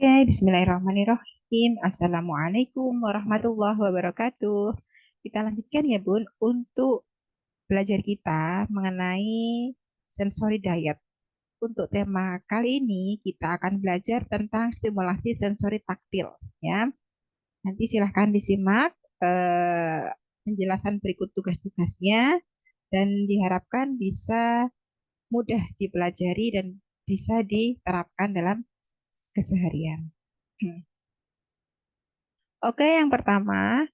Oke, bismillahirrahmanirrahim. Assalamualaikum warahmatullahi wabarakatuh. Kita lanjutkan ya, Bun, untuk belajar kita mengenai sensory diet. Untuk tema kali ini, kita akan belajar tentang stimulasi sensori taktil. Ya, nanti silahkan disimak penjelasan berikut tugas-tugasnya dan diharapkan bisa mudah dipelajari dan bisa diterapkan dalam keseharian. Oke, yang pertama,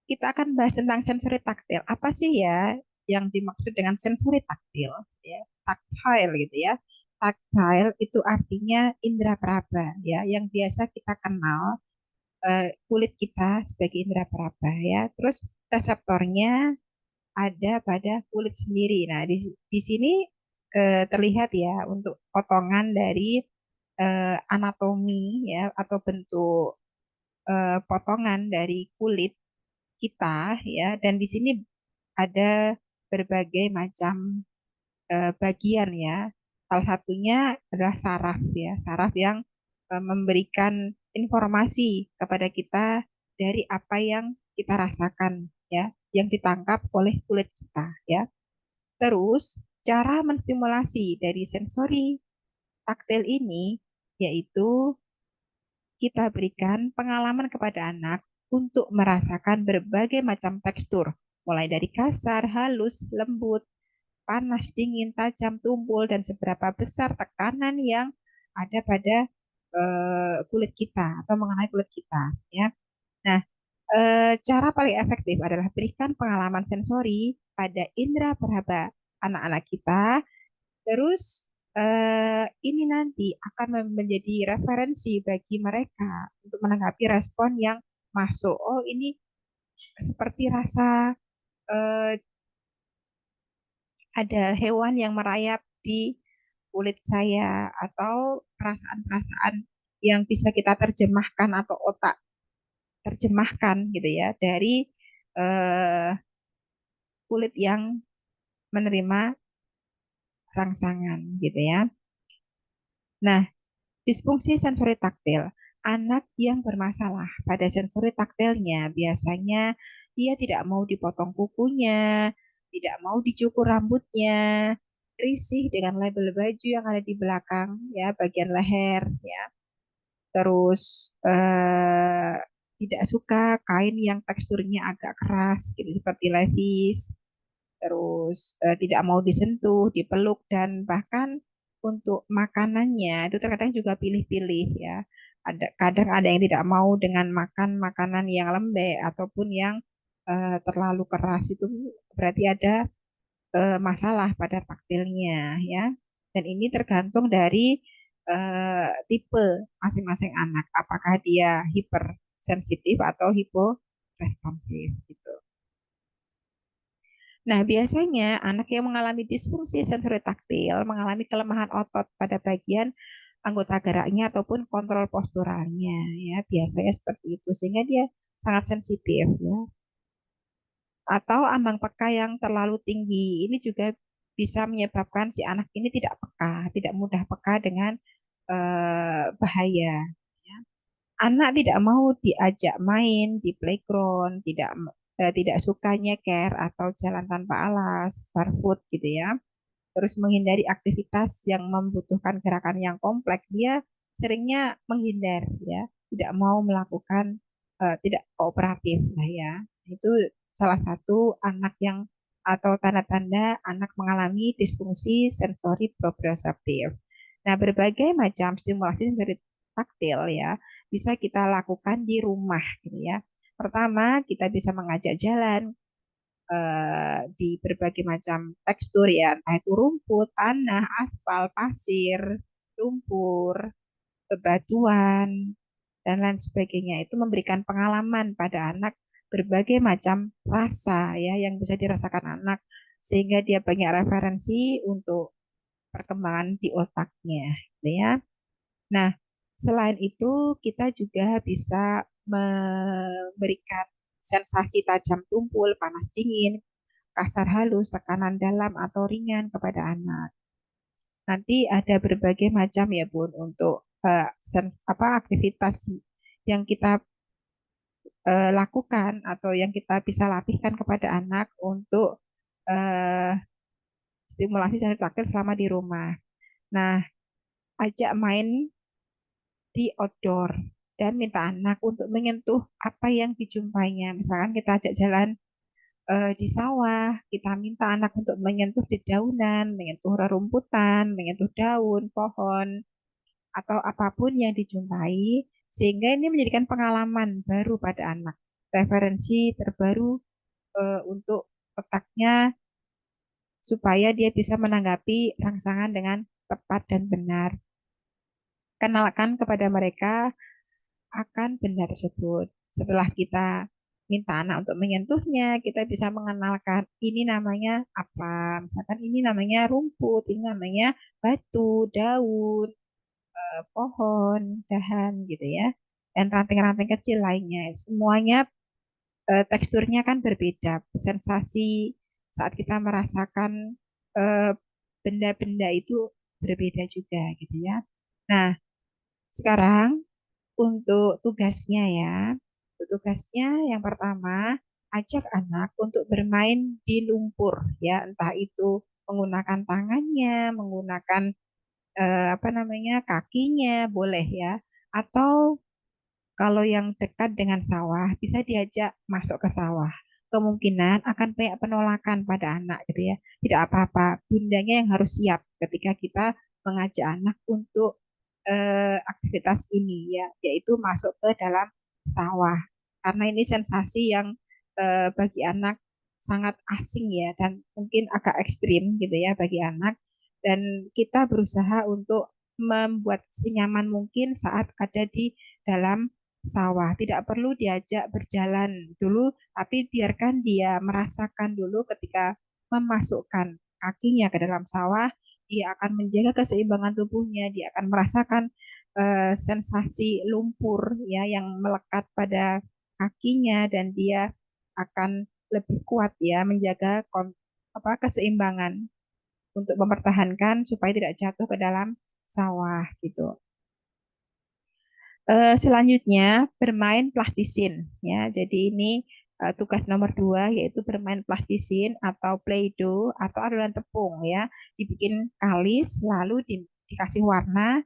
kita akan bahas tentang sensori taktil. Apa sih ya yang dimaksud dengan sensori taktil? Ya, tactile gitu ya. Tactile itu artinya indera peraba ya, yang biasa kita kenal kulit kita sebagai indera peraba ya. Terus reseptornya ada pada kulit sendiri. Nah, di sini terlihat ya untuk potongan dari anatomi ya atau bentuk potongan dari kulit kita ya, dan di sini ada berbagai macam bagian ya. Salah satunya adalah saraf ya, saraf yang memberikan informasi kepada kita dari apa yang kita rasakan ya, yang ditangkap oleh kulit kita ya. Terus cara menstimulasi dari sensori taktil ini yaitu kita berikan pengalaman kepada anak untuk merasakan berbagai macam tekstur, mulai dari kasar, halus, lembut, panas, dingin, tajam, tumpul, dan seberapa besar tekanan yang ada pada kulit kita atau mengenai kulit kita. Ya. Nah, cara paling efektif adalah berikan pengalaman sensori pada indera peraba anak-anak kita. Terus ini nanti akan menjadi referensi bagi mereka untuk menanggapi respon yang masuk. Oh, ini seperti rasa eh, ada hewan yang merayap di kulit saya atau perasaan-perasaan yang bisa kita terjemahkan atau otak terjemahkan gitu ya dari eh, kulit yang menerima rangsangan gitu ya. Nah, disfungsi sensori taktil. Anak yang bermasalah pada sensori taktilnya biasanya dia tidak mau dipotong kukunya, tidak mau dicukur rambutnya, risih dengan label baju yang ada di belakang ya, bagian leher ya. Terus tidak suka kain yang teksturnya agak keras gitu seperti levis, terus tidak mau disentuh, dipeluk, dan bahkan untuk makanannya itu terkadang juga pilih-pilih ya. Ada kadang ada yang tidak mau dengan makan makanan yang lembek ataupun yang terlalu keras, itu berarti ada masalah pada taktilnya ya. Dan ini tergantung dari tipe masing-masing anak, apakah dia hipersensitif atau hiporesponsif gitu. Nah, biasanya anak yang mengalami disfungsi sensori taktil mengalami kelemahan otot pada bagian anggota geraknya ataupun kontrol posturalnya ya, biasanya seperti itu sehingga dia sangat sensitif ya. Atau ambang peka yang terlalu tinggi. Ini juga bisa menyebabkan si anak ini tidak peka, tidak mudah peka dengan bahaya ya. Anak tidak mau diajak main di playground, tidak suka nyeker atau jalan tanpa alas, barefoot gitu ya. Terus menghindari aktivitas yang membutuhkan gerakan yang kompleks, dia seringnya menghindar ya, tidak mau melakukan tidak kooperatif lah ya. Itu salah satu anak yang atau tanda-tanda anak mengalami disfungsi sensori proprioseptif. Nah, berbagai macam stimulasi sensori taktil ya bisa kita lakukan di rumah gitu ya. Pertama, kita bisa mengajak jalan di berbagai macam tekstur ya, entah itu rumput, tanah, aspal, pasir, lumpur, bebatuan, dan lain sebagainya. Itu memberikan pengalaman pada anak berbagai macam rasa ya yang bisa dirasakan anak sehingga dia banyak referensi untuk perkembangan di otaknya, gitu ya. Nah, selain itu kita juga bisa memberikan sensasi tajam tumpul, panas dingin, kasar halus, tekanan dalam atau ringan kepada anak. Nanti ada berbagai macam ya Bun untuk aktivitas yang kita lakukan atau yang kita bisa latihkan kepada anak untuk eh, stimulasi sensori taktil selama di rumah. Nah, ajak main di outdoor dan minta anak untuk menyentuh apa yang dijumpainya. Misalkan kita ajak jalan di sawah, kita minta anak untuk menyentuh dedaunan, menyentuh rerumputan, menyentuh daun, pohon, atau apapun yang dijumpai, sehingga ini menjadikan pengalaman baru pada anak, referensi terbaru untuk otaknya supaya dia bisa menanggapi rangsangan dengan tepat dan benar. Kenalkan kepada mereka akan benda tersebut. Setelah kita minta anak untuk menyentuhnya, kita bisa mengenalkan ini namanya apa. Misalkan ini namanya rumput, ini namanya batu, daun, pohon, dahan gitu ya. Dan ranting-ranting kecil lainnya. Semuanya teksturnya kan berbeda. Sensasi saat kita merasakan eh, benda-benda itu berbeda juga gitu ya. Nah, sekarang untuk tugasnya ya. Untuk tugasnya yang pertama, ajak anak untuk bermain di lumpur ya, entah itu menggunakan tangannya, menggunakan apa namanya, kakinya boleh ya. Atau kalau yang dekat dengan sawah, bisa diajak masuk ke sawah. Kemungkinan akan banyak penolakan pada anak gitu ya. Tidak apa-apa, bundanya yang harus siap ketika kita mengajak anak untuk aktivitas ini ya, yaitu masuk ke dalam sawah. Karena ini sensasi yang bagi anak sangat asing ya dan mungkin agak ekstrim gitu ya bagi anak. Dan kita berusaha untuk membuat senyaman mungkin saat ada di dalam sawah. Tidak perlu diajak berjalan dulu, tapi biarkan dia merasakan dulu ketika memasukkan kakinya ke dalam sawah, dia akan menjaga keseimbangan tubuhnya, dia akan merasakan sensasi lumpur ya yang melekat pada kakinya dan dia akan lebih kuat ya menjaga keseimbangan untuk mempertahankan supaya tidak jatuh ke dalam sawah gitu. Selanjutnya bermain plastisin ya. Jadi ini tugas nomor 2 yaitu bermain plastisin atau play-doh atau adonan tepung ya. Dibikin kalis lalu dikasih warna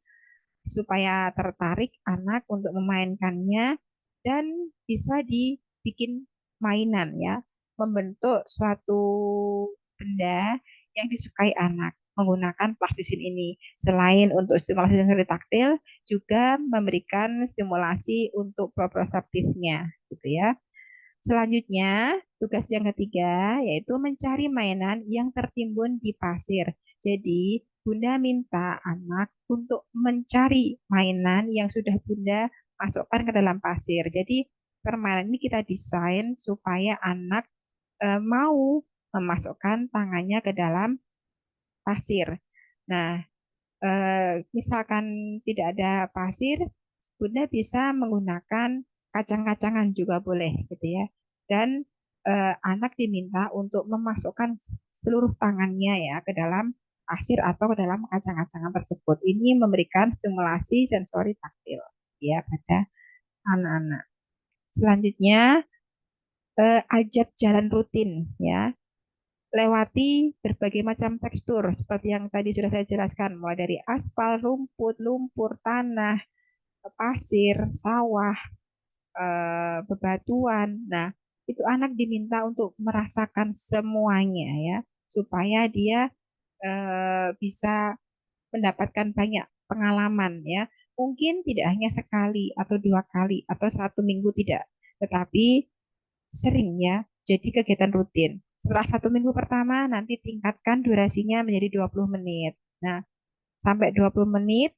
supaya tertarik anak untuk memainkannya dan bisa dibikin mainan ya. Membentuk suatu benda yang disukai anak menggunakan plastisin ini. Selain untuk stimulasi sensori taktil, juga memberikan stimulasi untuk proprioseptifnya, gitu ya. Selanjutnya, tugas yang ketiga yaitu mencari mainan yang tertimbun di pasir. Jadi, Bunda minta anak untuk mencari mainan yang sudah Bunda masukkan ke dalam pasir. Jadi, permainan ini kita desain supaya anak mau memasukkan tangannya ke dalam pasir. Nah, misalkan tidak ada pasir, Bunda bisa menggunakan kacang-kacangan juga boleh gitu ya. Dan anak diminta untuk memasukkan seluruh tangannya ya ke dalam pasir atau ke dalam kacang-kacangan tersebut. Ini memberikan stimulasi sensori taktil ya pada anak-anak. Selanjutnya ajak jalan rutin ya, lewati berbagai macam tekstur seperti yang tadi sudah saya jelaskan, mulai dari aspal, rumput, lumpur, tanah, pasir, sawah, bebatuan. Nah, itu anak diminta untuk merasakan semuanya ya, supaya dia bisa mendapatkan banyak pengalaman ya. Mungkin tidak hanya sekali atau 2 kali atau 1 minggu tidak, tetapi sering ya, jadi kegiatan rutin. Setelah 1 minggu pertama, nanti tingkatkan durasinya menjadi 20 menit. Nah, sampai 20 menit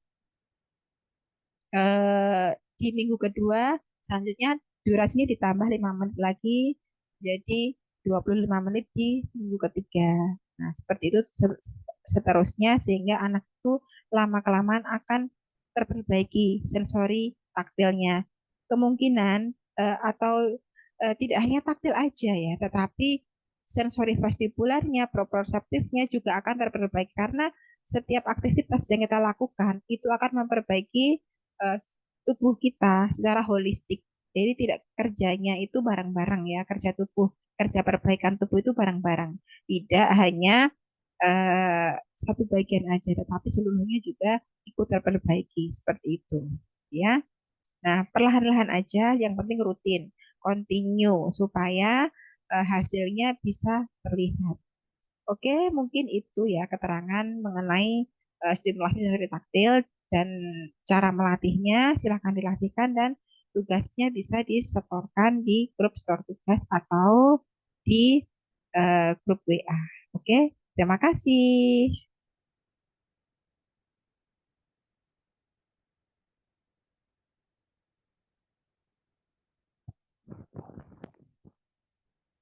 eh, di minggu kedua, selanjutnya durasinya ditambah 5 menit lagi, jadi 25 menit di minggu ketiga. Nah, seperti itu seterusnya sehingga anak itu lama-kelamaan akan terperbaiki sensori taktilnya. Kemungkinan atau tidak hanya taktil aja ya, tetapi sensori vestibularnya, proprioseptifnya juga akan terperbaiki karena setiap aktivitas yang kita lakukan itu akan memperbaiki eh, tubuh kita secara holistik. Jadi tidak kerjanya itu bareng-bareng ya, kerja tubuh, kerja perbaikan tubuh itu bareng-bareng. Tidak hanya eh, satu bagian aja, tetapi seluruhnya juga ikut terperbaiki seperti itu. Ya, nah perlahan-lahan aja, yang penting rutin, continue supaya hasilnya bisa terlihat. Oke, mungkin itu ya keterangan mengenai stimulasi sensori taktil dan cara melatihnya. Silahkan dilatihkan dan tugasnya bisa disetorkan di grup store tugas atau di grup WA. Oke, terima kasih.